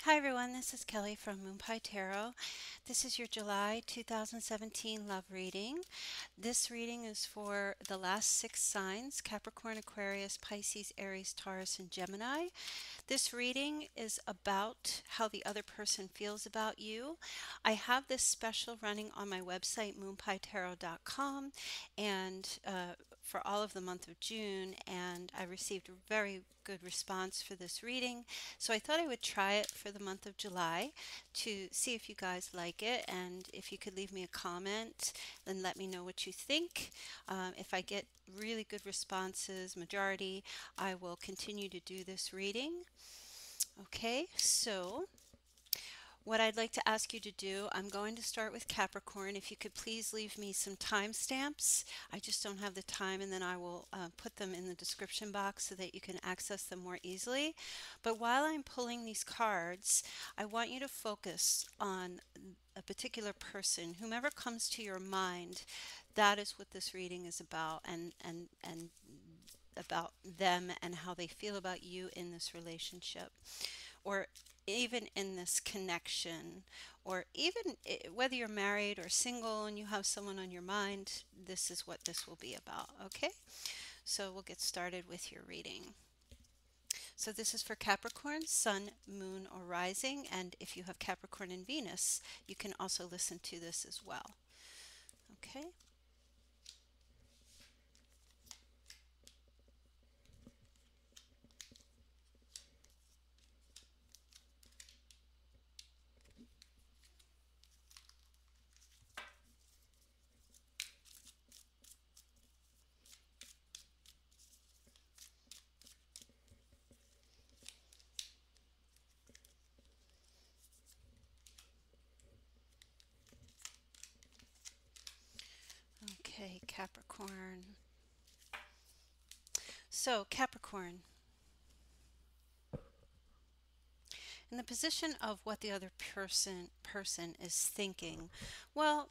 Hi everyone, this is Kelly from Moon Pie Tarot. This is your July 2017 love reading. This reading is for the last 6 signs: Capricorn, Aquarius, Pisces, Aries, Taurus, and Gemini. This reading is about how the other person feels about you. I have this special running on my website, moonpietarot.com, and for all of the month of June, and I received a very good response for this reading. So I thought I would try it for the month of July to see if you guys like it, and if you could leave me a comment and let me know what you think. If I get really good responses, majority, I will continue to do this reading. Okay, so what I'd like to ask you to do, I'm going to start with Capricorn. If you could please leave me some timestamps. I just don't have the time, and then I will put them in the description box so that you can access them more easily. But while I'm pulling these cards, I want you to focus on a particular person, whomever comes to your mind. That is what this reading is about, and about them and how they feel about you in this relationship, or even in this connection, or even whether you're married or single and you have someone on your mind. This is what this will be about. Okay, so we'll get started with your reading. So this is for Capricorn, Sun, Moon, or Rising, and if you have Capricorn and Venus, you can also listen to this as well. Okay. Okay, Capricorn. So Capricorn, in the position of what the other person is thinking, well,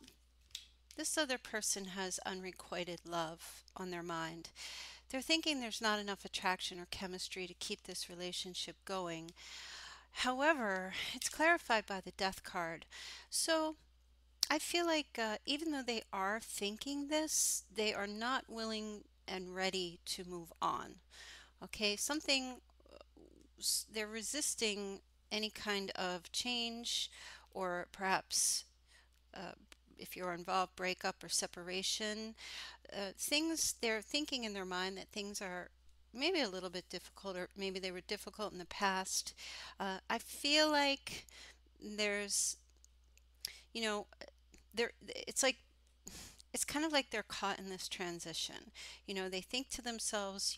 this other person has unrequited love on their mind. They're thinking there's not enough attraction or chemistry to keep this relationship going. However, it's clarified by the Death card. So I feel like even though they are thinking this, they are not willing and ready to move on. Okay, they're resisting any kind of change, or perhaps uh, if you're involved, breakup or separation. Things they're thinking in their mind that things are maybe a little bit difficult, or maybe they were difficult in the past. I feel like there's, you know, there. It's like it's kind of like they're caught in this transition. They think to themselves,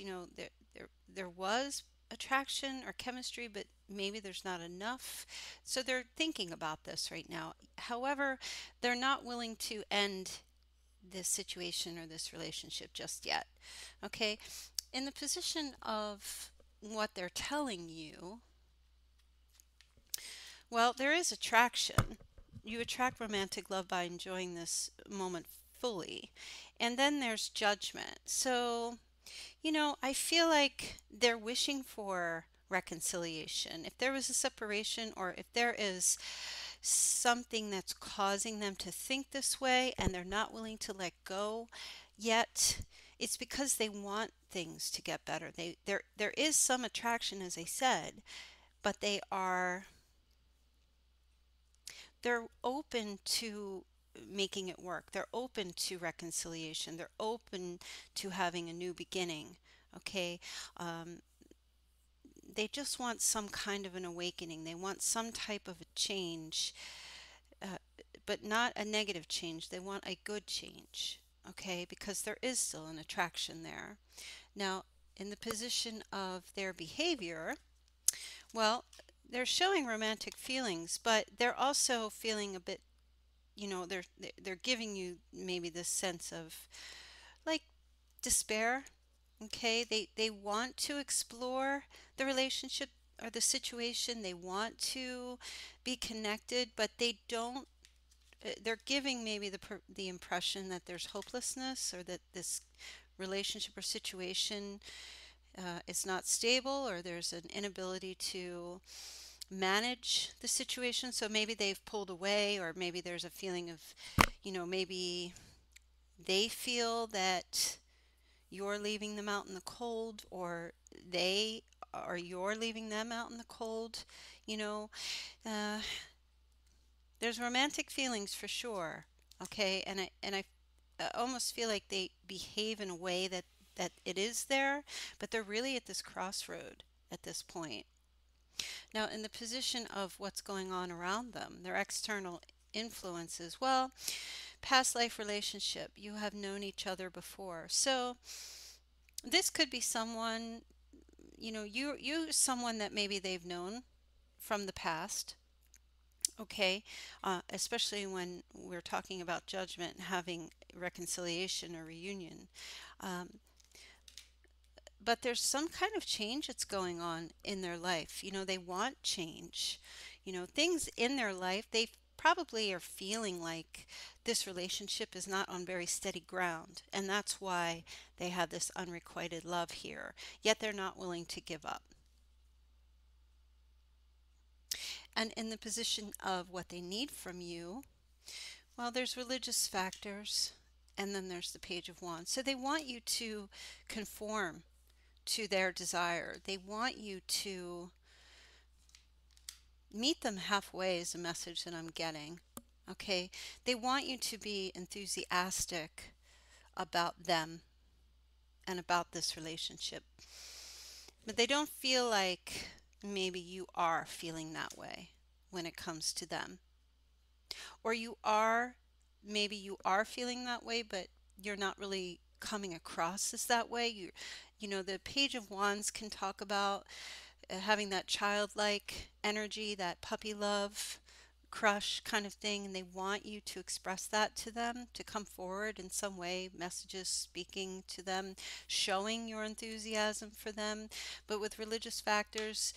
there was attraction or chemistry, but maybe there's not enough. So they're thinking about this right now. However, they're not willing to end this situation or this relationship just yet. Okay? In the position of what they're telling you, well, there is attraction. You attract romantic love by enjoying this moment fully. And then there's judgment. So, I feel like they're wishing for reconciliation. If there was a separation, or if there is something that's causing them to think this way and they're not willing to let go yet, it's because they want things to get better. There is some attraction, as I said, but they're open to making it work. They're open to reconciliation. They're open to having a new beginning. Okay. They just want some kind of an awakening. They want some type of a change, uh, but not a negative change. They want a good change. Okay, because there is still an attraction there. Now, in the position of their behavior, well, they're showing romantic feelings, but they're also feeling a bit, they're giving you maybe this sense of like despair. Okay, they want to explore the relationship or the situation. They want to be connected, but they don't. They're giving maybe the impression that there's hopelessness, or that this relationship or situation is not stable, or there's an inability to manage the situation. So maybe they've pulled away, or maybe there's a feeling of, maybe they feel that you're leaving them out in the cold, or you're leaving them out in the cold. You know, uh, there's romantic feelings for sure. Okay, and I almost feel like they behave in a way that it is there, but they're really at this crossroad at this point. Now, in the position of what's going on around them, their external influences, well, past life relationship, you have known each other before. So this could be someone, you someone that maybe they've known from the past. Okay, especially when we're talking about judgment and having reconciliation or reunion. Um, but there's some kind of change that's going on in their life. They want change. Things in their life, they probably are feeling like this relationship is not on very steady ground. And that's why they have this unrequited love here. Yet they're not willing to give up. And in the position of what they need from you, well, there's religious factors, and then there's the Page of Wands. So they want you to conform to their desire. They want you to meet them halfway, is a message that I'm getting. Okay? They want you to be enthusiastic about them and about this relationship. But they don't feel like maybe you are feeling that way when it comes to them. Or maybe you are feeling that way, but you're not really coming across as that way. The Page of Wands can talk about having that childlike energy, that puppy love, crush kind of thing, and they want you to express that to them, to come forward in some way, messages speaking to them, showing your enthusiasm for them. But with religious factors,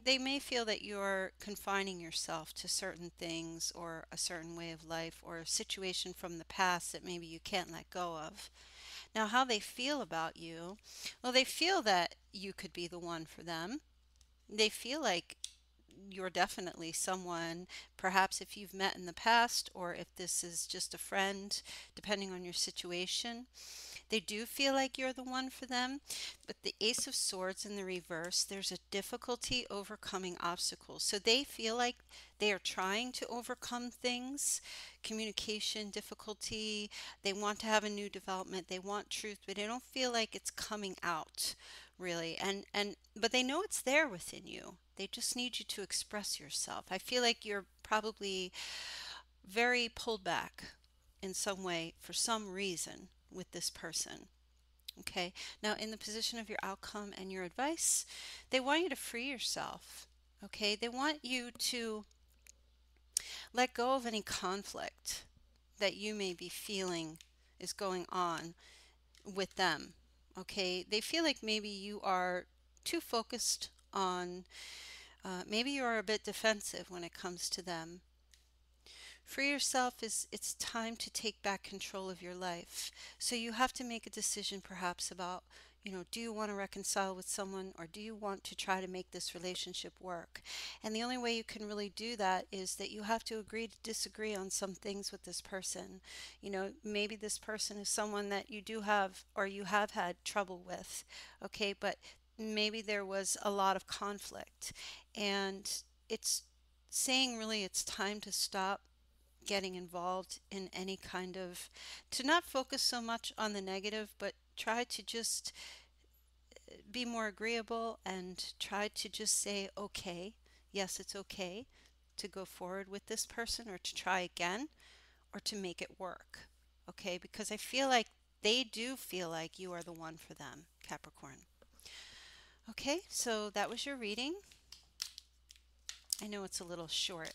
they may feel that you're confining yourself to certain things or a certain way of life or a situation from the past that maybe you can't let go of. Now, how they feel about you, well, they feel that you could be the one for them. They feel like you're definitely someone, perhaps if you've met in the past or if this is just a friend, depending on your situation. They do feel like you're the one for them, but the Ace of Swords in the reverse, there's a difficulty overcoming obstacles. So they feel like they are trying to overcome things, communication difficulty. They want to have a new development. They want truth, but they don't feel like it's coming out really. But they know it's there within you. They just need you to express yourself. I feel like you're probably very pulled back in some way for some reason with this person. Okay, now in the position of your outcome and your advice, they want you to free yourself. Okay, they want you to let go of any conflict that you may be feeling is going on with them. Okay, they feel like maybe you are too focused on, maybe you are a bit defensive when it comes to them. Free yourself is it's time to take back control of your life. So you have to make a decision perhaps about, do you want to reconcile with someone or do you want to try to make this relationship work? And the only way you can really do that is that you have to agree to disagree on some things with this person. Maybe this person is someone that you do have or you have had trouble with, okay, but maybe there was a lot of conflict and it's saying really it's time to stop getting involved in any kind of, to not focus so much on the negative, but try to just be more agreeable and try to just say, okay, yes, it's okay to go forward with this person or to try again or to make it work. Okay, because I feel like they do feel like you are the one for them, Capricorn. Okay, so that was your reading. I know it's a little short.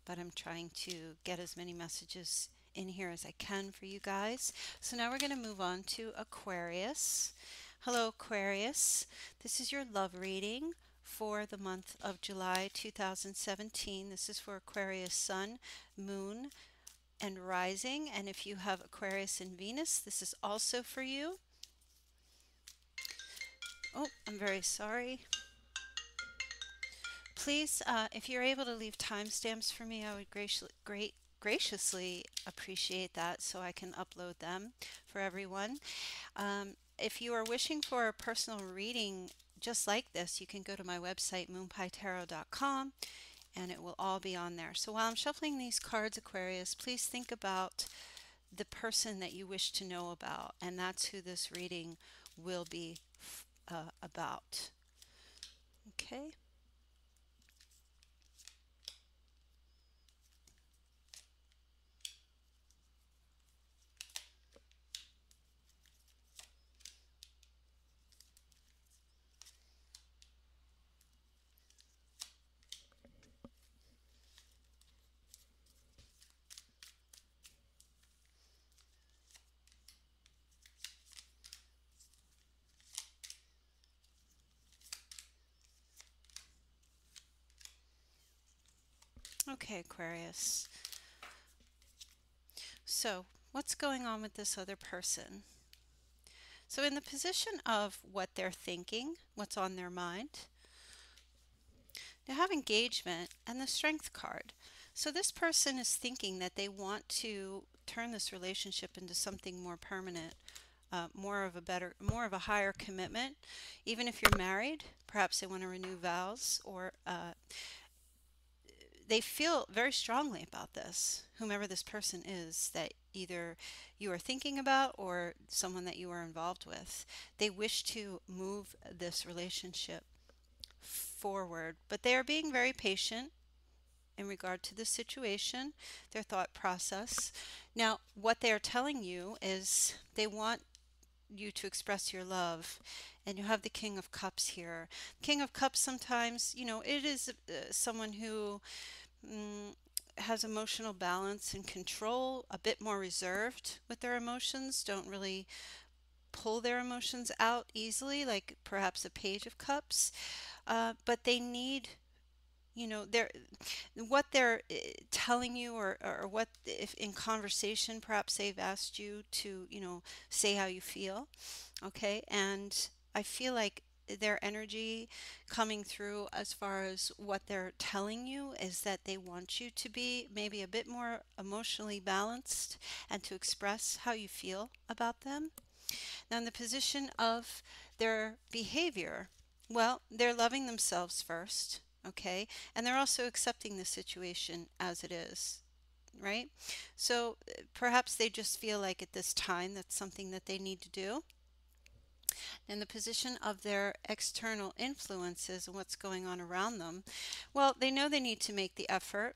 But I'm trying to get as many messages in here as I can for you guys. So now we're going to move on to Aquarius. Hello, Aquarius. This is your love reading for the month of July 2017. This is for Aquarius Sun, Moon, and Rising. And if you have Aquarius and Venus, this is also for you. Oh, I'm very sorry. Please, if you're able to leave timestamps for me, I would graciously appreciate that so I can upload them for everyone. If you are wishing for a personal reading just like this, you can go to my website, moonpietarot.com, and it will all be on there. So while I'm shuffling these cards, Aquarius, please think about the person that you wish to know about, and that's who this reading will be about. Okay? Okay, Aquarius. So, what's going on with this other person? So, in the position of what they're thinking, what's on their mind, they have engagement and the Strength card. So, this person is thinking that they want to turn this relationship into something more permanent, more of a higher commitment. Even if you're married, perhaps they want to renew vows, or they feel very strongly about this, whomever this person is that either you are thinking about or someone that you are involved with. They wish to move this relationship forward, but they are being very patient in regard to the situation, their thought process. Now, what they are telling you is they want you to express your love, and you have the King of Cups here. King of Cups, sometimes, it is someone who mm, has emotional balance and control, a bit more reserved with their emotions, don't really pull their emotions out easily, like perhaps a Page of Cups. But they need, they're what they're telling you, or what if in conversation perhaps they've asked you to, say how you feel. Okay, and I feel like their energy coming through as far as what they're telling you is that they want you to be maybe a bit more emotionally balanced and to express how you feel about them. Now, in the position of their behavior, well, they're loving themselves first, okay? And they're also accepting the situation as it is, right? So perhaps they just feel like at this time that's something that they need to do. In the position of their external influences and what's going on around them, well, they know they need to make the effort,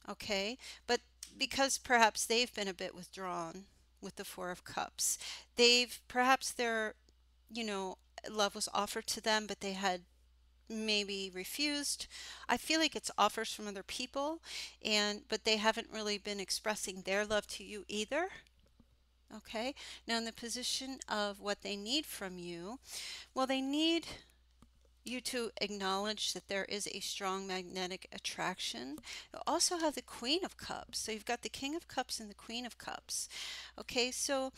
okay? But because perhaps they've been a bit withdrawn with the Four of Cups, perhaps their, you know, love was offered to them, but they had maybe refused. I feel like it's offers from other people, but they haven't really been expressing their love to you either. Okay, now in the position of what they need from you, well, they need you to acknowledge that there is a strong magnetic attraction. You also have the Queen of Cups. So you've got the King of Cups and the Queen of Cups. Okay, so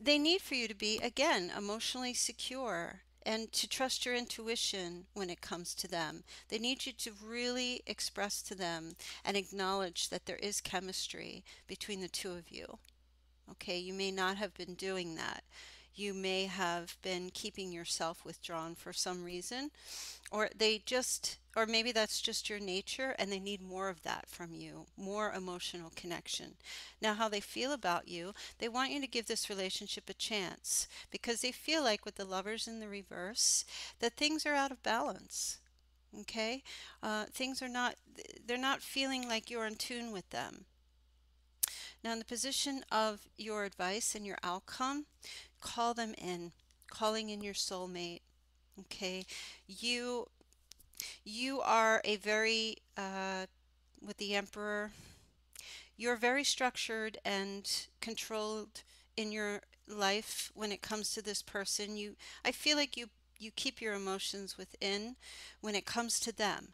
they need for you to be, again, emotionally secure and to trust your intuition when it comes to them. They need you to really express to them and acknowledge that there is chemistry between the two of you. Okay, you may not have been doing that. You may have been keeping yourself withdrawn for some reason, or maybe that's just your nature and they need more of that from you, more emotional connection. Now, how they feel about you, they want you to give this relationship a chance because they feel like with the Lovers in the reverse that things are out of balance. Okay, things are not, they're not feeling like you're in tune with them. Now, in the position of your advice and your outcome, call them in, calling in your soulmate. Okay, you you are a very with the Emperor, you're very structured and controlled in your life when it comes to this person. I feel like you keep your emotions within when it comes to them.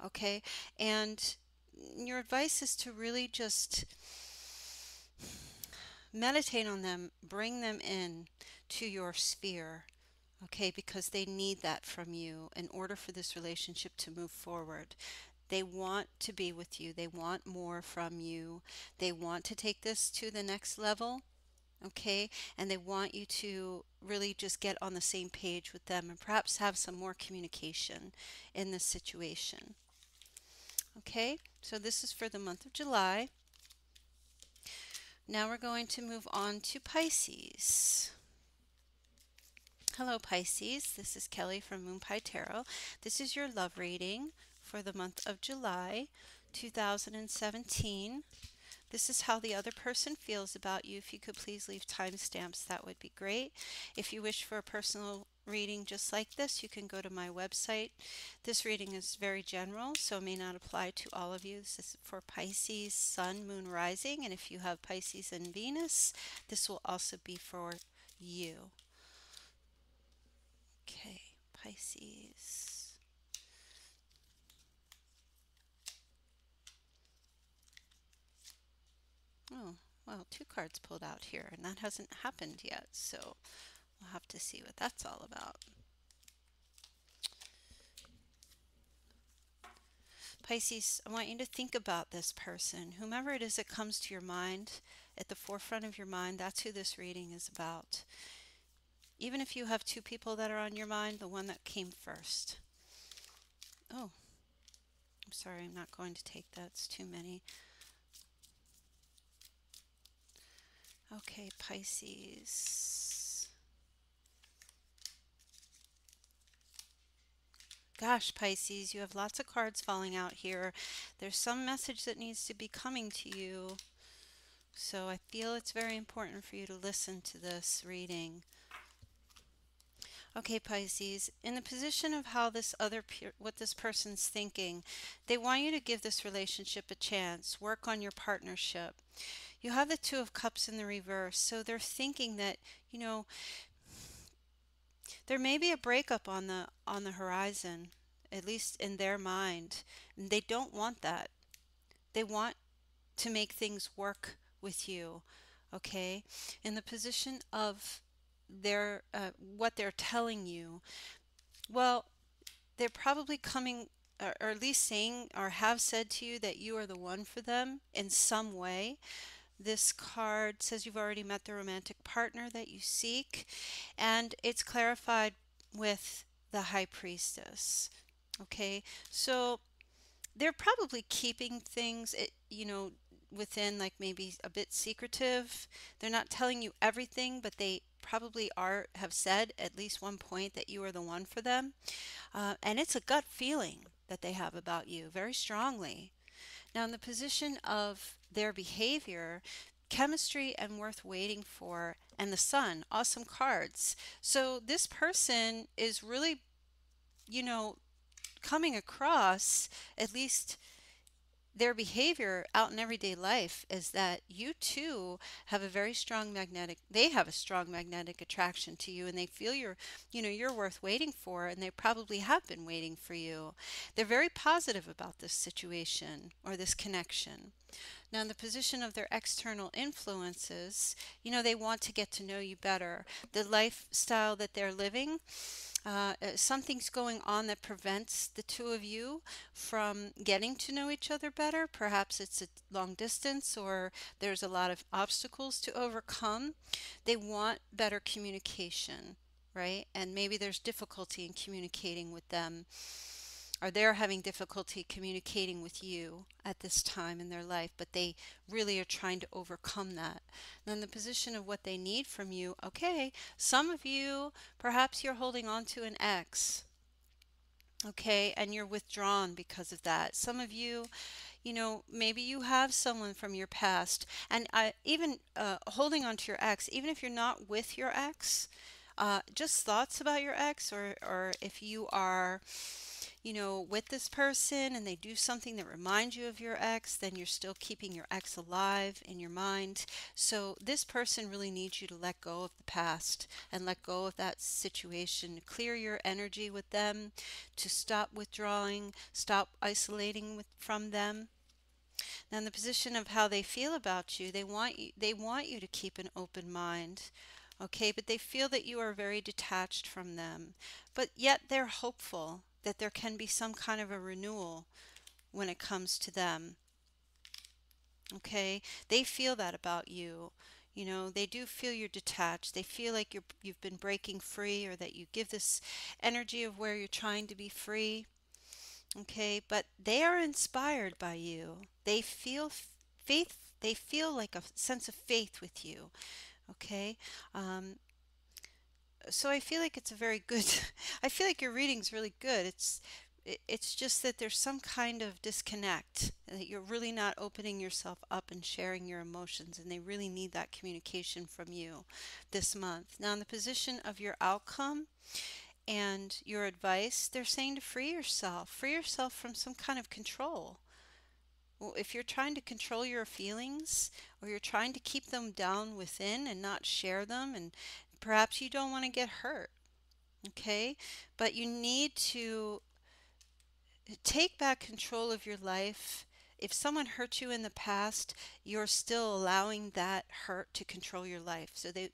Okay, and your advice is to really just meditate on them, bring them in to your sphere. okay, because they need that from you in order for this relationship to move forward. They want to be with you. They want more from you. They want to take this to the next level, okay? And they want you to really just get on the same page with them and perhaps have some more communication in this situation, okay? So this is for the month of July. Now we're going to move on to Pisces. Hello Pisces, this is Kelly from Moon Pie Tarot. This is your love reading for the month of July 2017. This is how the other person feels about you. If you could please leave timestamps, that would be great. If you wish for a personal reading just like this, you can go to my website. This reading is very general, so it may not apply to all of you. This is for Pisces, Sun, Moon, Rising, and if you have Pisces and Venus, this will also be for you. Okay, Pisces. Oh, well, two cards pulled out here, and that hasn't happened yet, so we'll have to see what that's all about. Pisces, I want you to think about this person. Whomever it is that comes to your mind, at the forefront of your mind, that's who this reading is about. Even if you have two people that are on your mind, the one that came first. Oh, I'm sorry, I'm not going to take that. It's too many. Okay, Pisces. Gosh, Pisces, you have lots of cards falling out here. There's some message that needs to be coming to you. So I feel it's very important for you to listen to this reading. Okay, Pisces, in the position of how what this person's thinking, they want you to give this relationship a chance, work on your partnership. You have the Two of Cups in the reverse, so they're thinking that, you know, there may be a breakup on the horizon, at least in their mind. And they don't want that. They want to make things work with you, okay? In the position of their what they're telling you, well, they're probably coming or at least saying or have said to you that you are the one for them in some way. This card says you've already met the romantic partner that you seek, and it's clarified with the High Priestess. Okay, so they're probably keeping things, within, like, maybe a bit secretive. They're not telling you everything, but they probably have said at least one point that you are the one for them. And it's a gut feeling that they have about you very strongly. Now, in the position of their behavior, chemistry and worth waiting for, and the Sun, awesome cards. So this person is really, coming across, at least their behavior out in everyday life, is that you too have a very strong they have a strong magnetic attraction to you, and they feel you're worth waiting for, and they probably have been waiting for you. They're very positive about this situation or this connection. Now, in the position of their external influences, they want to get to know you better. The lifestyle that they're living, something's going on that prevents the two of you from getting to know each other better. Perhaps it's a long distance, or there's a lot of obstacles to overcome. They want better communication, right? And maybe there's difficulty in communicating with them, or they're having difficulty communicating with you at this time in their life, but they really are trying to overcome that. Then the position of what they need from you, okay, some of you, perhaps you're holding on to an ex, okay, and you're withdrawn because of that. Some of you, maybe you have someone from your past, and even holding on to your ex, even if you're not with your ex, just thoughts about your ex, or if you are with this person and they do something that reminds you of your ex, then you're still keeping your ex alive in your mind. So this person really needs you to let go of the past and let go of that situation, clear your energy with them, to stop withdrawing, stop isolating from them. Now, in the position of how they feel about you, they want you to keep an open mind. Okay, but they feel that you are very detached from them, but yet they're hopeful that there can be some kind of a renewal when it comes to them. Okay, they feel that about you. You know, they do feel you're detached. They feel like you've been breaking free, or that you give this energy of where you're trying to be free. Okay, but they are inspired by you. They feel faith. They feel like a sense of faith with you. Okay, um, so I feel like it's a very good. I feel like your reading's really good. It's just that there's some kind of disconnect, that you're really not opening yourself up and sharing your emotions, and they really need that communication from you this month. Now, in the position of your outcome and your advice, they're saying to free yourself from some kind of control. Well, if you're trying to control your feelings, or you're trying to keep them down within and not share them, and perhaps you don't want to get hurt, okay? But you need to take back control of your life. If someone hurt you in the past, you're still allowing that hurt to control your life. So the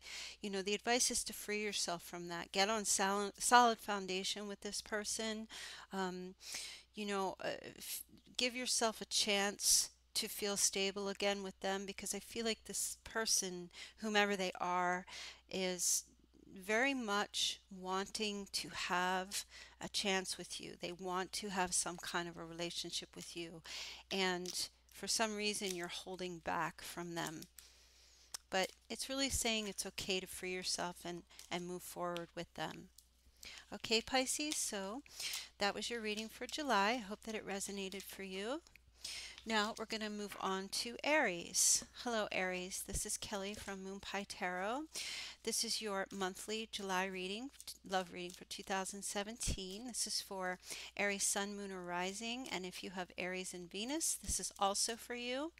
advice is to free yourself from that. Get on solid foundation with this person. Um, you know, uh, Give yourself a chance to feel stable again with them, because I feel like this person, whomever they are, is very much wanting to have a chance with you. They want to have some kind of a relationship with you, and for some reason you're holding back from them. But it's really saying it's okay to free yourself and move forward with them. Okay, Pisces, so that was your reading for July. I hope that it resonated for you. Now we're going to move on to Aries. Hello, Aries. This is Kelly from Moon Pie Tarot. This is your monthly July reading, love reading for 2017. This is for Aries Sun, Moon, or Rising. And if you have Aries and Venus, this is also for you.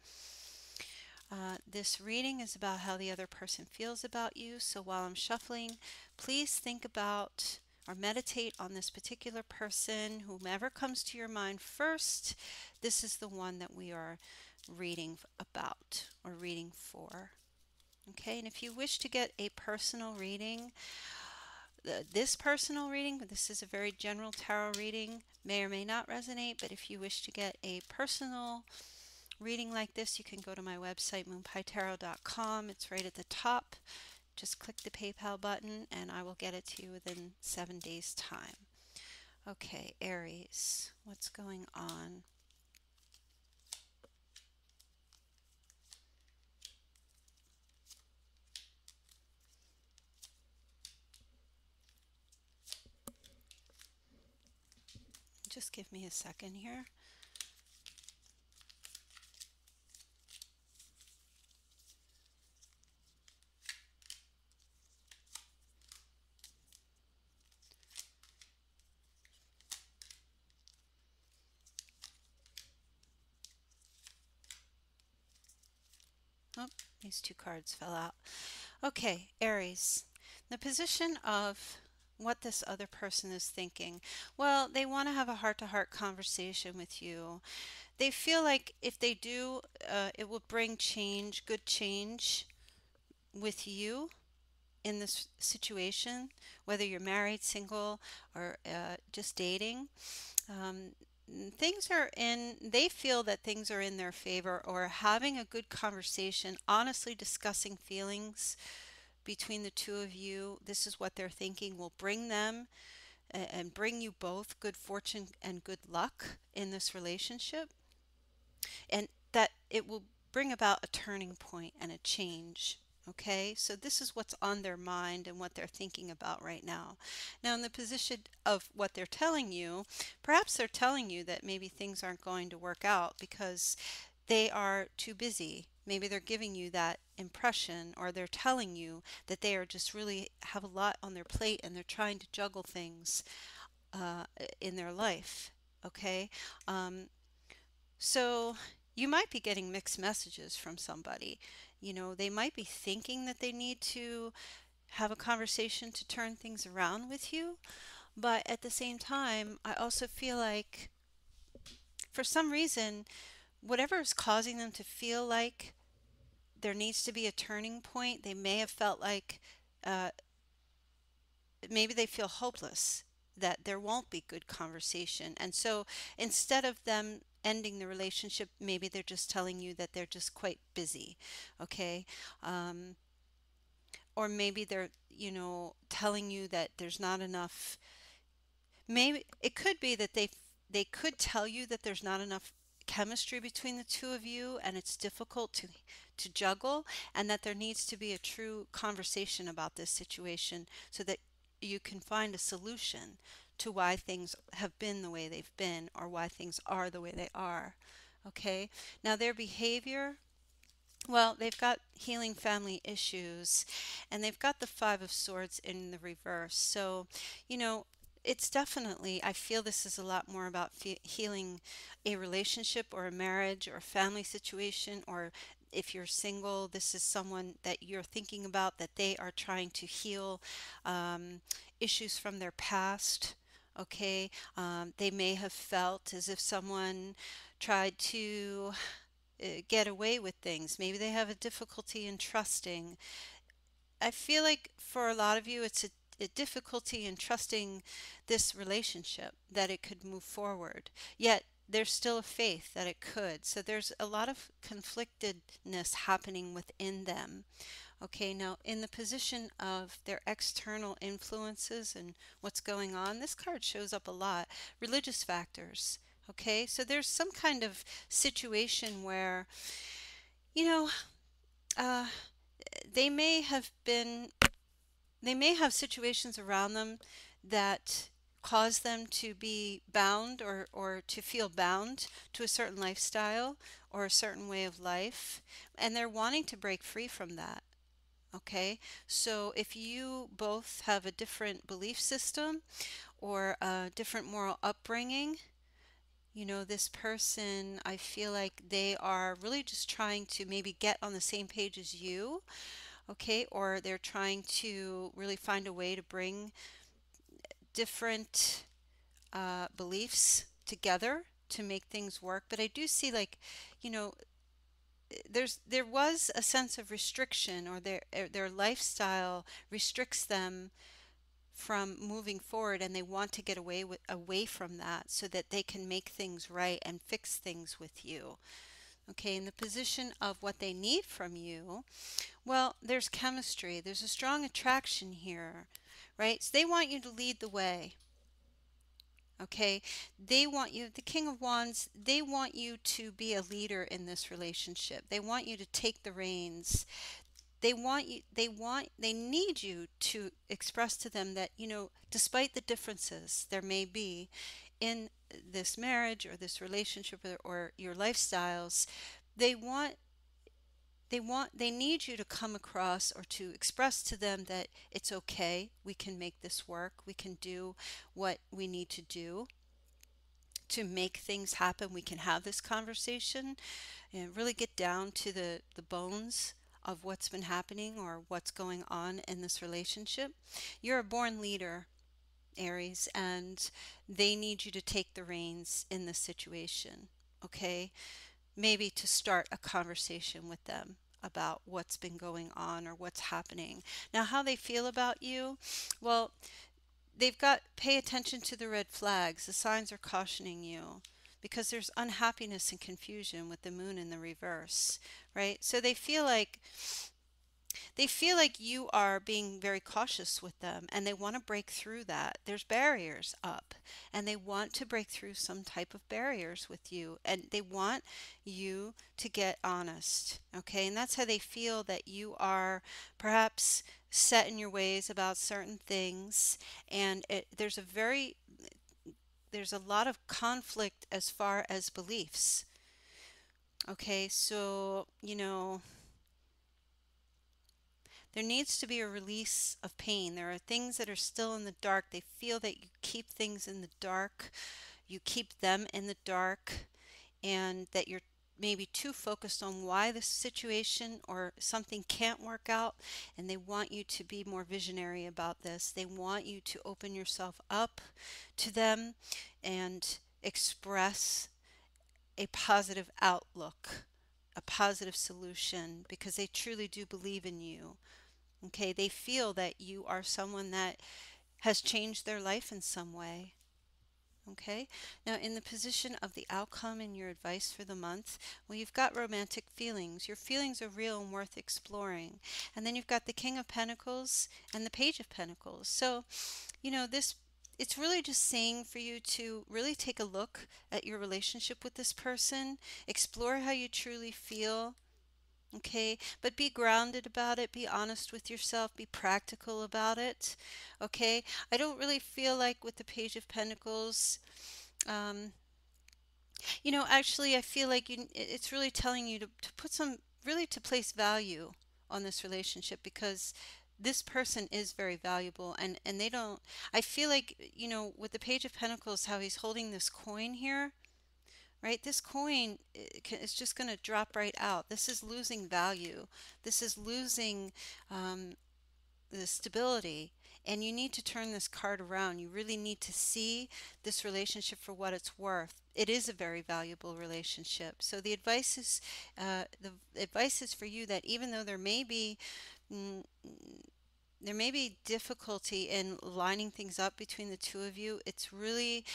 This reading is about how the other person feels about you. So while I'm shuffling, please think about or meditate on this particular person. Whomever comes to your mind first, this is the one that we are reading about or reading for. Okay, and if you wish to get a personal reading, this personal reading, this is a very general tarot reading, may or may not resonate, but if you wish to get a personal reading like this, you can go to my website, moonpietarot.com. It's right at the top. Just click the PayPal button and I will get it to you within 7 days' time. Okay, Aries, what's going on? Just give me a second here. Oh, these two cards fell out. Okay, Aries, the position of what this other person is thinking. Well, they want to have a heart-to-heart conversation with you. They feel like if they do, it will bring change, good change with you in this situation, whether you're married, single, or just dating. Um, they feel that things are in their favor, or having a good conversation, honestly discussing feelings between the two of you. This is what they're thinking will bring them and bring you both good fortune and good luck in this relationship, and that it will bring about a turning point and a change. Okay, so this is what's on their mind and what they're thinking about right now. Now, in the position of what they're telling you, perhaps they're telling you that maybe things aren't going to work out because they are too busy. Maybe they're giving you that impression, or they're telling you that they are just really have a lot on their plate and they're trying to juggle things uh, in their life. Okay, um, so you might be getting mixed messages from somebody. You know, they might be thinking that they need to have a conversation to turn things around with you, but at the same time, I also feel like for some reason, whatever is causing them to feel like there needs to be a turning point, they may have felt like uh, maybe they feel hopeless, that there won't be good conversation. And so instead of them ending the relationship, maybe they're just telling you that they're just quite busy, okay? Um, or maybe they're, telling you that there's not enough. Maybe it could be that they could tell you that there's not enough chemistry between the two of you and it's difficult to juggle, and that there needs to be a true conversation about this situation so that you can find a solution to why things have been the way they've been, or why things are the way they are. Okay? Now their behavior, well, they've got healing family issues, and they've got the Five of Swords in the reverse. So, you know, it's definitely, I feel this is a lot more about healing a relationship or a marriage or a family situation, or if you're single, this is someone that you're thinking about, that they are trying to heal um, issues from their past. Okay, they may have felt as if someone tried to get away with things. Maybe they have a difficulty in trusting. I feel like for a lot of you, it's a difficulty in trusting this relationship, that it could move forward. Yet there's still a faith that it could. So there's a lot of conflictedness happening within them. Okay, now in the position of their external influences and what's going on, this card shows up a lot. Religious factors. Okay, so there's some kind of situation where, you know, uh, they may have been, they may have situations around them that cause them to be bound, or to feel bound to a certain lifestyle or a certain way of life, and they're wanting to break free from that. Okay, so if you both have a different belief system or a different moral upbringing, this person, I feel like they are really just trying to maybe get on the same page as you, okay? Or they're trying to really find a way to bring different beliefs together to make things work. But I do see, like, you know, there was a sense of restriction, or their lifestyle restricts them from moving forward, and they want to get away from that so that they can make things right and fix things with you. Okay, in the position of what they need from you, well, there's chemistry. There's a strong attraction here, right? So they want you to lead the way. Okay, they want you, the King of Wands, they want you to be a leader in this relationship. They want you to take the reins. They need you to express to them that, despite the differences there may be in this marriage or this relationship, or your lifestyles, they want they need you to come across, or to express to them, that it's okay, we can make this work, we can do what we need to do to make things happen, we can have this conversation and really get down to the bones of what's been happening or what's going on in this relationship. You're a born leader, Aries, and they need you to take the reins in this situation, okay? Maybe to start a conversation with them about what's been going on or what's happening. Now, how they feel about you, well, they've got, pay attention to the red flags. The signs are cautioning you because there's unhappiness and confusion with the moon in the reverse, right? So they feel like you are being very cautious with them, and they want to break through that. There's barriers up, and they want to break through some type of barriers with you, and they want you to get honest, okay? And that's how they feel, that you are perhaps set in your ways about certain things, and there's a lot of conflict as far as beliefs. Okay, so, there needs to be a release of pain. There are things that are still in the dark. They feel that you keep things in the dark, you keep them in the dark, and that you're maybe too focused on why the situation or something can't work out, and they want you to be more visionary about this. They want you to open yourself up to them and express a positive outlook, a positive solution, because they truly do believe in you. Okay, they feel that you are someone that has changed their life in some way. Okay, now in the position of the outcome in your advice for the month, well, you've got romantic feelings. Your feelings are real and worth exploring. And then you've got the King of Pentacles and the Page of Pentacles. So, this it's really just saying for you to really take a look at your relationship with this person, explore how you truly feel. Okay, but be grounded about it, be honest with yourself, be practical about it. Okay, I don't really feel like with the Page of Pentacles, um, actually, I feel like it's really telling you to put some, really to place value on this relationship because this person is very valuable and they don't, I feel like, with the Page of Pentacles, how he's holding this coin here, right? This coin is just going to drop right out. This is losing value. This is losing the stability. And you need to turn this card around. You really need to see this relationship for what it's worth. It is a very valuable relationship. So the advice is for you that even though mm, there may be difficulty in lining things up between the two of you. It's really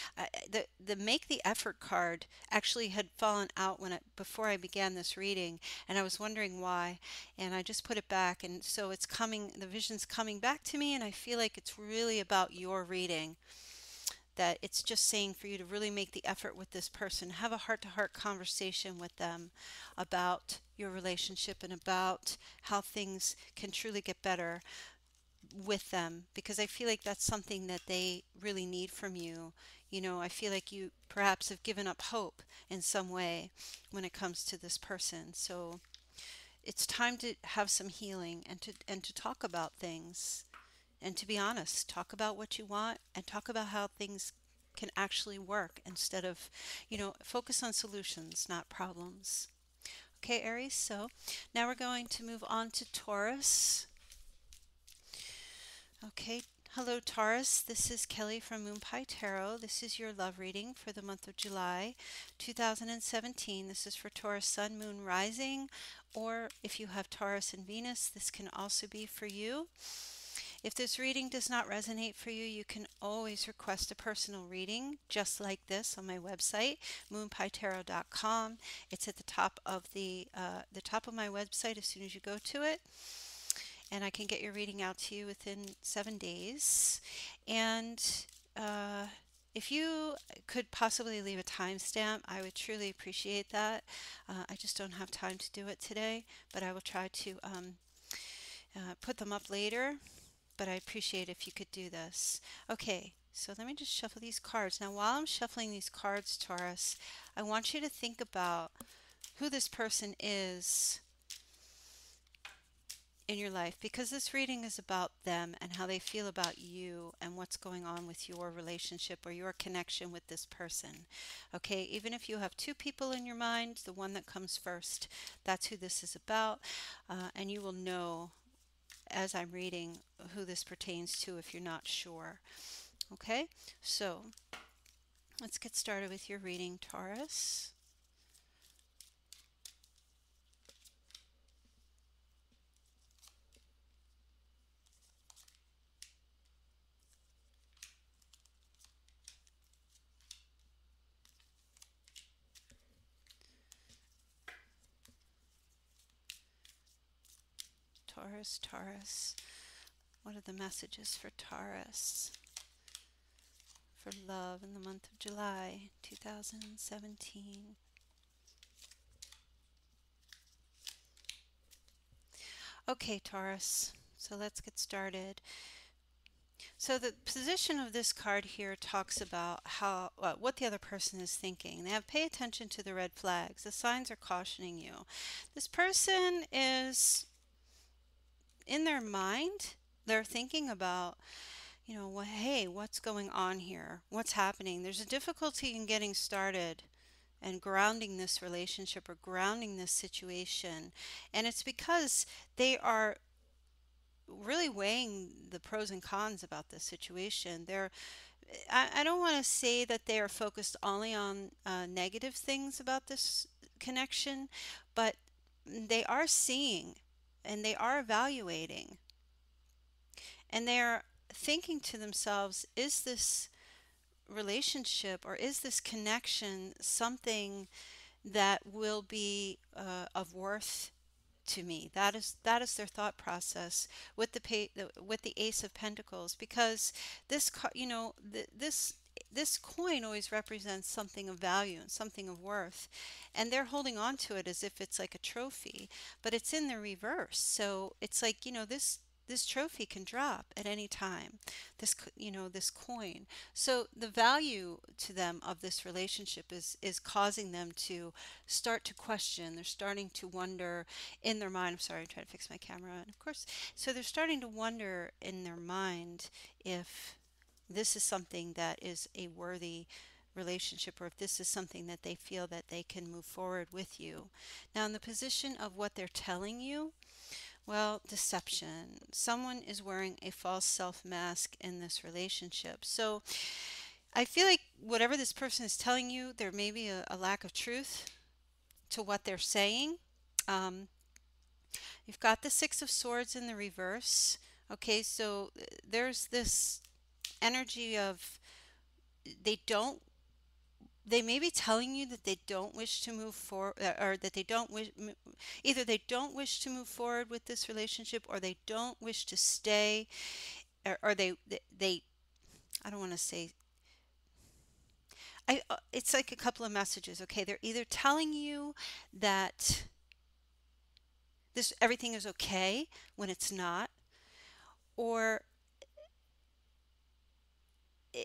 the make the effort card actually had fallen out before I began this reading, and I was wondering why, and I just put it back, and so it's coming. The vision's coming back to me, and I feel like it's really about your reading. That it's just saying for you to really make the effort with this person, have a heart-to-heart conversation with them about your relationship and about how things can truly get better with them, because I feel like that's something that they really need from you. I feel like you perhaps have given up hope in some way when it comes to this person. So it's time to have some healing and to talk about things and to be honest. Talk about what you want and talk about how things can actually work instead of, focus on solutions, not problems. Okay, Aries, so now we're going to move on to Taurus. Okay, hello Taurus. This is Kelly from Moon Pie Tarot. This is your love reading for the month of July 2017. This is for Taurus Sun, Moon, Rising, or if you have Taurus and Venus, this can also be for you. If this reading does not resonate for you, you can always request a personal reading just like this on my website, moonpietarot.com. It's at the top of the top of my website as soon as you go to it, and I can get your reading out to you within 7 days. And if you could possibly leave a timestamp, I would truly appreciate that. I just don't have time to do it today, but I will try to put them up later. But I appreciate if you could do this. Okay, so let me just shuffle these cards. Now, while I'm shuffling these cards, Taurus, I want you to think about who this person is in your life, because this reading is about them and how they feel about you and what's going on with your relationship or your connection with this person. Okay, even if you have two people in your mind, the one that comes first, that's who this is about, and you will know as I'm reading who this pertains to if you're not sure. Okay, so let's get started with your reading, Taurus. Taurus, Taurus. What are the messages for Taurus for love in the month of July 2017? Okay, Taurus, so let's get started. So the position of this card here talks about what the other person is thinking. They have pay attention to the red flags. The signs are cautioning you. This person is in their mind. They're thinking about, hey, what's going on here? What's happening? There's a difficulty in getting started and grounding this relationship or grounding this situation. And it's because they are really weighing the pros and cons about this situation. I don't want to say that they are focused only on negative things about this connection, but they are seeing and they are evaluating. and they're thinking to themselves, is this relationship or is this connection something that will be of worth to me? That is their thought process with with the Ace of Pentacles, because this coin always represents something of value and something of worth, and they're holding on to it as if it's like a trophy, but it's in the reverse. So it's like, this trophy can drop at any time. This coin. So the value to them of this relationship is causing them to start to question. They're starting to wonder in their mind. I'm sorry, I'm trying to fix my camera. And of course, so they're starting to wonder in their mind if this is something that is a worthy relationship, or if this is something that they feel that they can move forward with you. Now, in the position of what they're telling you, well, deception. Someone is wearing a false self mask in this relationship. So I feel like whatever this person is telling you, there may be a lack of truth to what they're saying. Um, you've got the Six of Swords in the reverse. Okay, so there's this energy of they don't they may be telling you that they don't wish to move forward, or that they don't wish, either they don't wish to move forward with this relationship, or they don't wish to stay, or they I don't want to say, it's like a couple of messages. Okay, they're either telling you that this everything is okay when it's not, or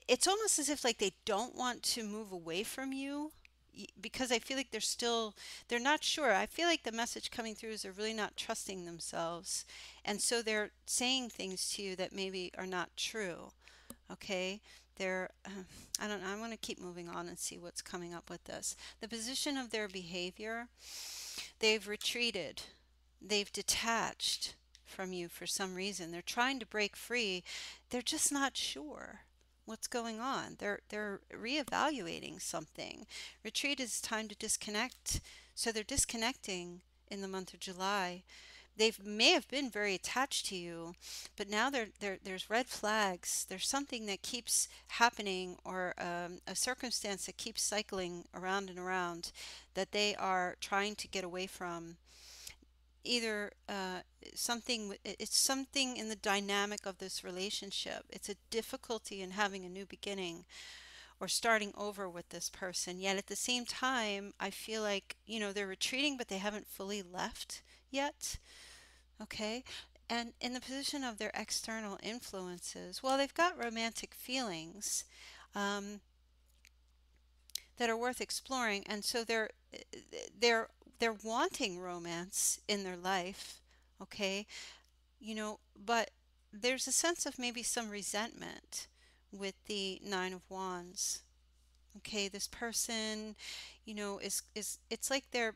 it's almost as if like they don't want to move away from you, because I feel like they're not sure. I feel like the message coming through is they're really not trusting themselves, and so they're saying things to you that maybe are not true. Okay, they're I don't know, I want to keep moving on and see what's coming up with this. The position of their behavior, they've retreated, they've detached from you for some reason. They're trying to break free. They're just not sure what's going on. They're reevaluating something. Retreat is time to disconnect. So they're disconnecting in the month of July. They may have been very attached to you, but now there's red flags. There's something that keeps happening, or a circumstance that keeps cycling around and around, that they are trying to get away from. Either it's something in the dynamic of this relationship. It's a difficulty in having a new beginning or starting over with this person. Yet at the same time, I feel like, they're retreating, but they haven't fully left yet. Okay. And in the position of their external influences, well, they've got romantic feelings um, that are worth exploring, and so they're they're wanting romance in their life. Okay, but there's a sense of maybe some resentment with the Nine of Wands. Okay, this person, is it's like they're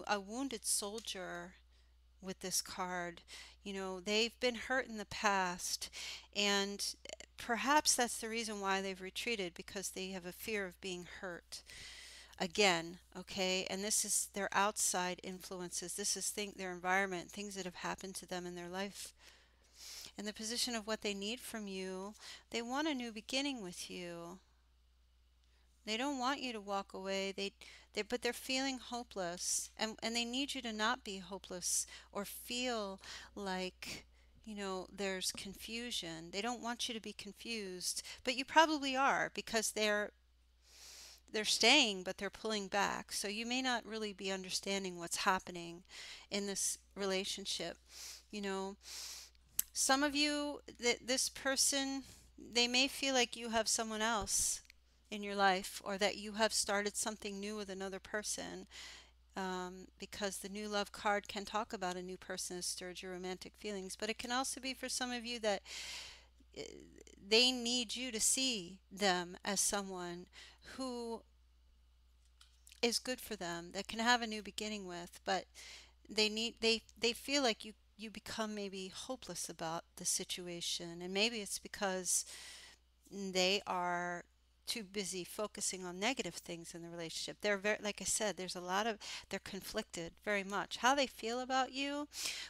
a wounded soldier with this card. They've been hurt in the past, and perhaps that's the reason why they've retreated, because they have a fear of being hurt again. Okay, and this is their outside influences. This is their environment, things that have happened to them in their life. In the position of what they need from you, they want a new beginning with you. They don't want you to walk away. But they're feeling hopeless, and they need you to not be hopeless or feel like, there's confusion. They don't want you to be confused, but you probably are, because they're staying, but they're pulling back. So you may not really be understanding what's happening in this relationship. You know, some of you, this person, they may feel like you have someone else in your life, or that you have started something new with another person, because the new love card can talk about a new person has stirred your romantic feelings. But it can also be for some of you that uh, they need you to see them as someone who is good for them, that can have a new beginning with, but they feel like you become maybe hopeless about the situation, and maybe it's because they are too busy focusing on negative things in the relationship. They're very, like I said, there's a lot of, they're conflicted very much. How they feel about you,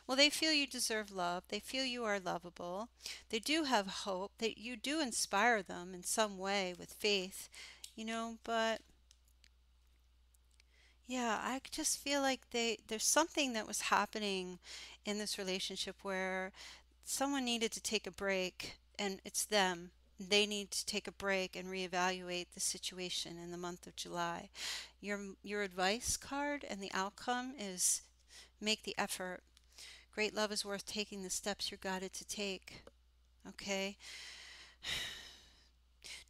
well, they feel you deserve love. They feel you are lovable. They do have hope. That you do inspire them in some way with faith, but yeah, I just feel like there's something that was happening in this relationship where someone needed to take a break, and it's them. They need to take a break and reevaluate the situation in the month of July. Your advice card and the outcome is make the effort. Great love is worth taking the steps you're guided to take. Okay?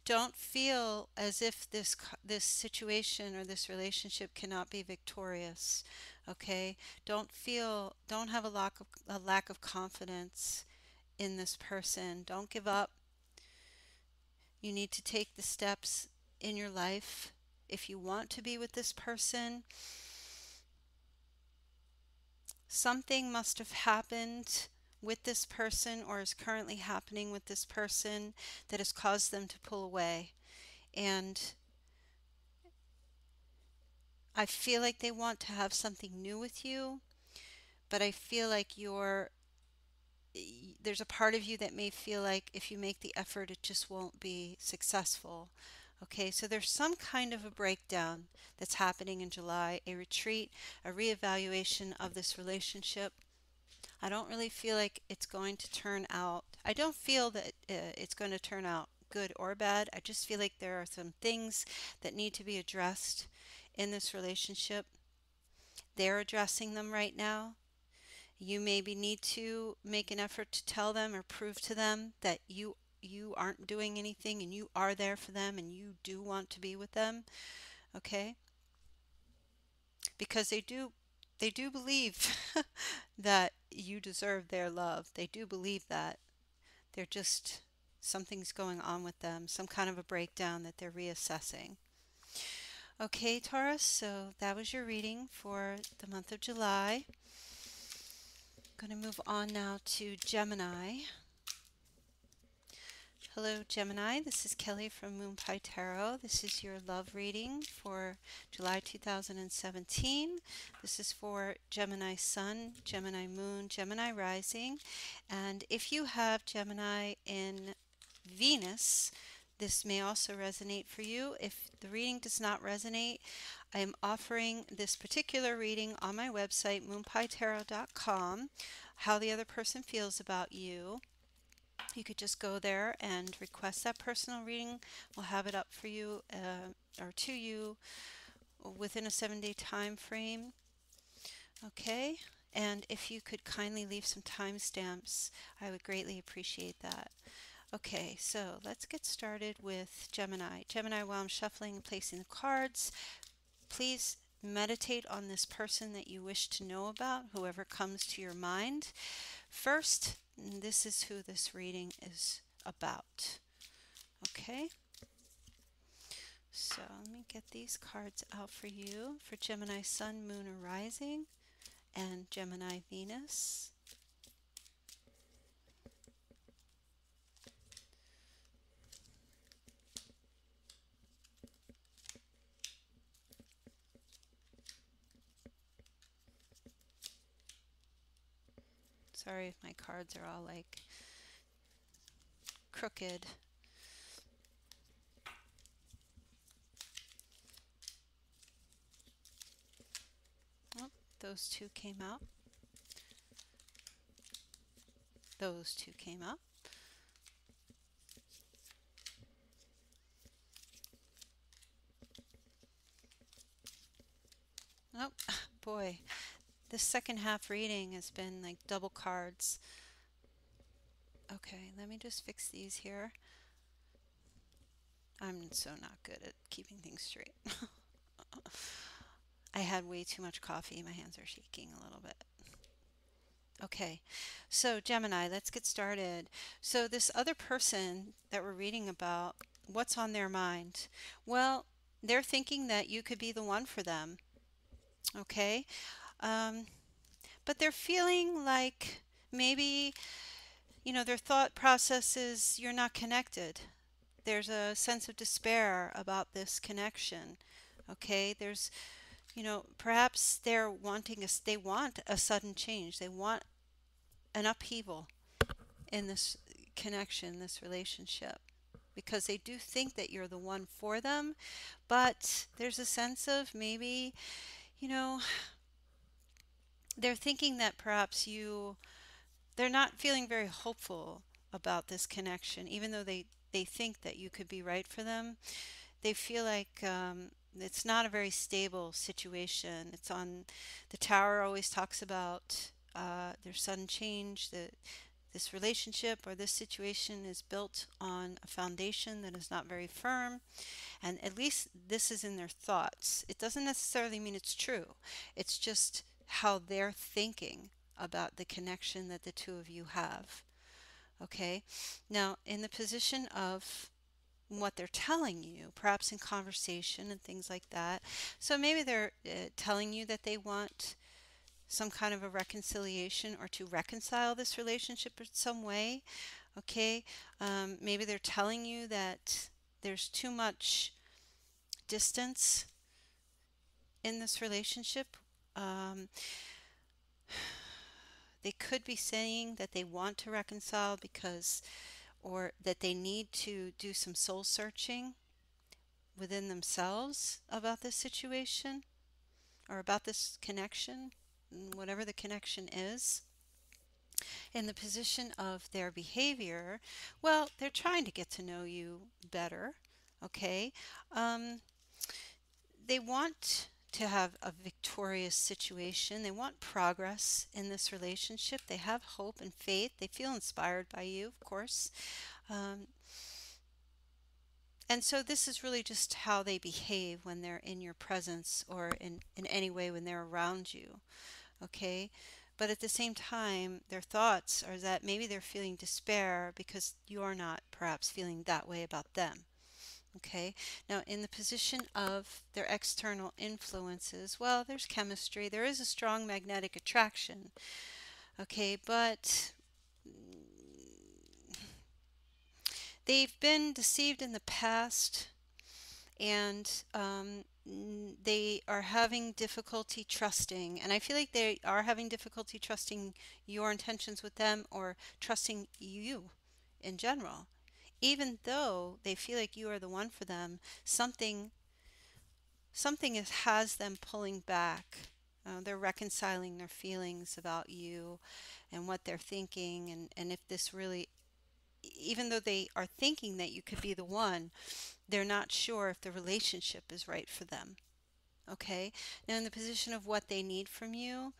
Don't feel as if this situation or this relationship cannot be victorious. Okay? Don't have a lack of confidence in this person. Don't give up. You need to take the steps in your life. If you want to be with this person, something must have happened with this person or is currently happening with this person that has caused them to pull away. And I feel like they want to have something new with you, but I feel like there's a part of you that may feel like if you make the effort, it just won't be successful. Okay, so there's some kind of a breakdown that's happening in July, a retreat, a reevaluation of this relationship. I don't really feel like it's going to turn out, I don't feel that it's going to turn out good or bad. I just feel like there are some things that need to be addressed in this relationship. They're addressing them right now. You maybe need to make an effort to tell them or prove to them that you aren't doing anything and you are there for them and you do want to be with them, okay? Because they do believe that you deserve their love. They do believe that. They're just something's going on with them, some kind of a breakdown that they're reassessing. Okay, Taurus, so that was your reading for the month of July. I'm going to move on now to Gemini. Hello, Gemini. This is Kelly from Moon Pie Tarot. This is your love reading for July 2017. This is for Gemini Sun, Gemini Moon, Gemini Rising. And if you have Gemini in Venus, this may also resonate for you. If the reading does not resonate, I am offering this particular reading on my website, moonpietarot.com, how the other person feels about you. You could just go there and request that personal reading. We'll have it up for you or to you within a 7-day time frame. Okay? And if you could kindly leave some timestamps, I would greatly appreciate that. Okay, so let's get started with Gemini. Gemini, while I'm shuffling and placing the cards, please meditate on this person that you wish to know about, whoever comes to your mind. First, this is who this reading is about. Okay? So let me get these cards out for you for Gemini Sun, Moon, or Rising, and Gemini Venus. Sorry if my cards are all like crooked. Oh, those two came out. Those two came out. Oh, boy. This second half reading has been like double cards. Okay, let me just fix these here. I'm so not good at keeping things straight. I had way too much coffee. My hands are shaking a little bit. Okay, so Gemini, let's get started. So this other person that we're reading about, what's on their mind? Well, they're thinking that you could be the one for them. Okay, but they're feeling like maybe, their thought process is you're not connected. there's a sense of despair about this connection. Okay, there's, perhaps they want a sudden change. They want an upheaval in this connection, this relationship, because they do think that you're the one for them, but there's a sense of maybe, you know, they're thinking that perhaps they're not feeling very hopeful about this connection, even though they think that you could be right for them. They feel like it's not a very stable situation. It's on the tower always talks about their sudden change, that this relationship or this situation is built on a foundation that is not very firm, and at least this is in their thoughts. It doesn't necessarily mean it's true. It's just how they're thinking about the connection that the two of you have. Okay? Now, in the position of what they're telling you, perhaps in conversation and things like that. So maybe they're telling you that they want some kind of a reconciliation or to reconcile this relationship in some way. Okay, maybe they're telling you that there's too much distance in this relationship. Um, they could be saying that they want to reconcile because, or that they need to do some soul searching within themselves about this situation or about this connection, whatever the connection is. In the position of their behavior, well, they're trying to get to know you better, okay? Um, they want to have a victorious situation. They want progress in this relationship. They have hope and faith. They feel inspired by you, of course. Um, and so this is really just how they behave when they're in your presence or in any way when they're around you. Okay? But at the same time, their thoughts are that maybe they're feeling despair because you're not perhaps feeling that way about them. Okay? Now, in the position of their external influences, well, there's chemistry. There is a strong magnetic attraction. Okay? But they've been deceived in the past, and they are having difficulty trusting. And I feel like they are having difficulty trusting your intentions with them or trusting you in general. Even though they feel like you are the one for them, has them pulling back. They're reconciling their feelings about you and what they're thinking, and if this really, even though they are thinking that you could be the one, they're not sure if the relationship is right for them. Okay? Now, in the position of what they need from you,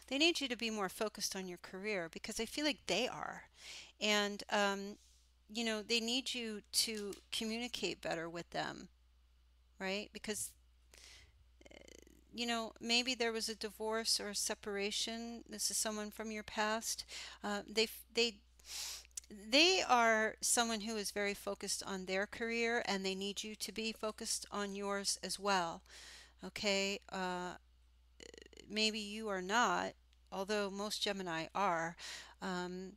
they need you to be more focused on your career because I feel like they are. And, they need you to communicate better with them, right? Because, maybe there was a divorce or a separation. This is someone from your past. They are someone who is very focused on their career, and they need you to be focused on yours as well. Okay? Maybe you are not, although most Gemini are. Um,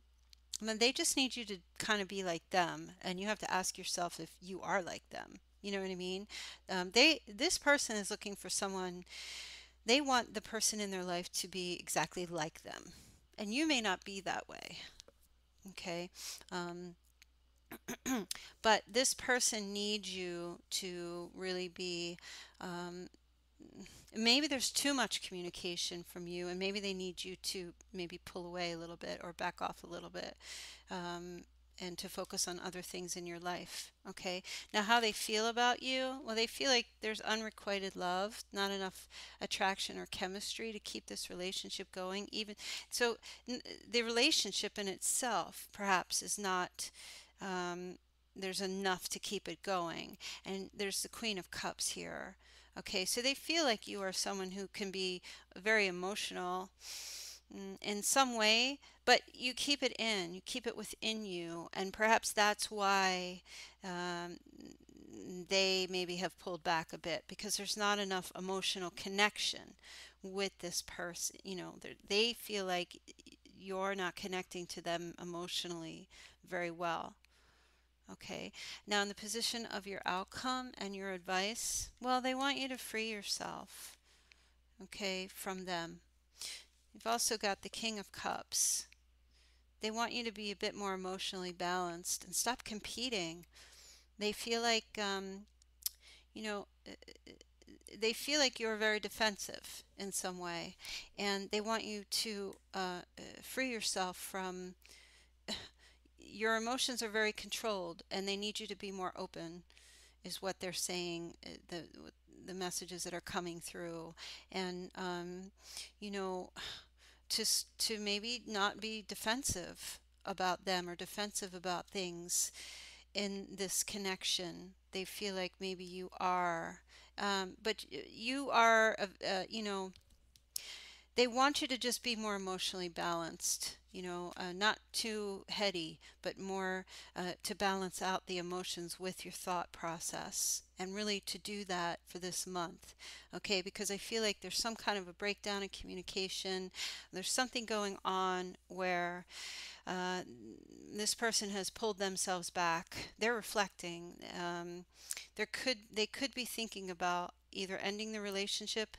but they just need you to kind of be like them, and you have to ask yourself if you are like them. You know what I mean? This person is looking for someone. They want the person in their life to be exactly like them, and you may not be that way. Okay. Um, but this person needs you to really be, um, maybe there's too much communication from you, and maybe they need you to maybe pull away a little bit or back off a little bit, um, and to focus on other things in your life. Okay. Now, how they feel about you? Well, they feel like there's unrequited love, not enough attraction or chemistry to keep this relationship going. Even so, the relationship in itself perhaps is not. Um, there's enough to keep it going. And there's the Queen of Cups here. Okay, so they feel like you are someone who can be very emotional, in some way, but you keep it in, you keep it within you, and perhaps that's why um, they maybe have pulled back a bit because there's not enough emotional connection with this person. They feel like you're not connecting to them emotionally very well. Okay, now in the position of your outcome and your advice, well, they want you to free yourself, okay, from them. You've also got the King of Cups. They want you to be a bit more emotionally balanced and stop competing. They feel like, you know, they feel like you're very defensive in some way, and they want you to free yourself from your emotions are very controlled, and they need you to be more open, is what they're saying, the messages that are coming through. And you know, to maybe not be defensive about them or defensive about things in this connection. They feel like maybe you are, but you are, they want you to just be more emotionally balanced, not too heady, but more to balance out the emotions with your thought process, and really to do that for this month, okay? Because I feel like there's some kind of a breakdown in communication. There's something going on where uh, this person has pulled themselves back. They're reflecting. They could be thinking about either ending the relationship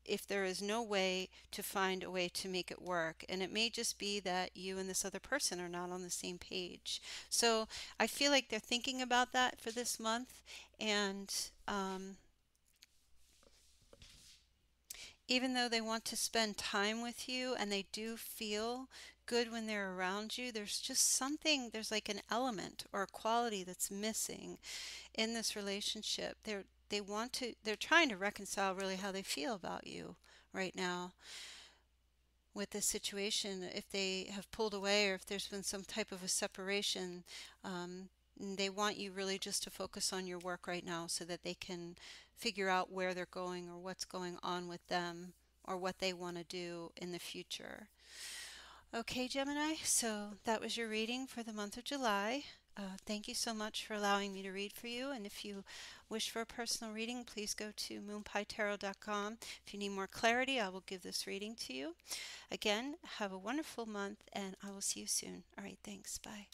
if there is no way to find a way to make it work. And it may just be that you and this other person are not on the same page. So I feel like they're thinking about that for this month. And even though they want to spend time with you and they do feel good when they're around you, there's just something, there's like an element or a quality that's missing in this relationship. They're trying to reconcile really how they feel about you right now with this situation. If they have pulled away or if there's been some type of a separation, they want you really just to focus on your work right now so that they can figure out where they're going or what's going on with them or what they want to do in the future. Okay, Gemini, so that was your reading for the month of July. Thank you so much for allowing me to read for you. And if you wish for a personal reading, please go to moonpietarot.com. If you need more clarity, I will give this reading to you. Again, have a wonderful month, and I will see you soon. All right, thanks. Bye.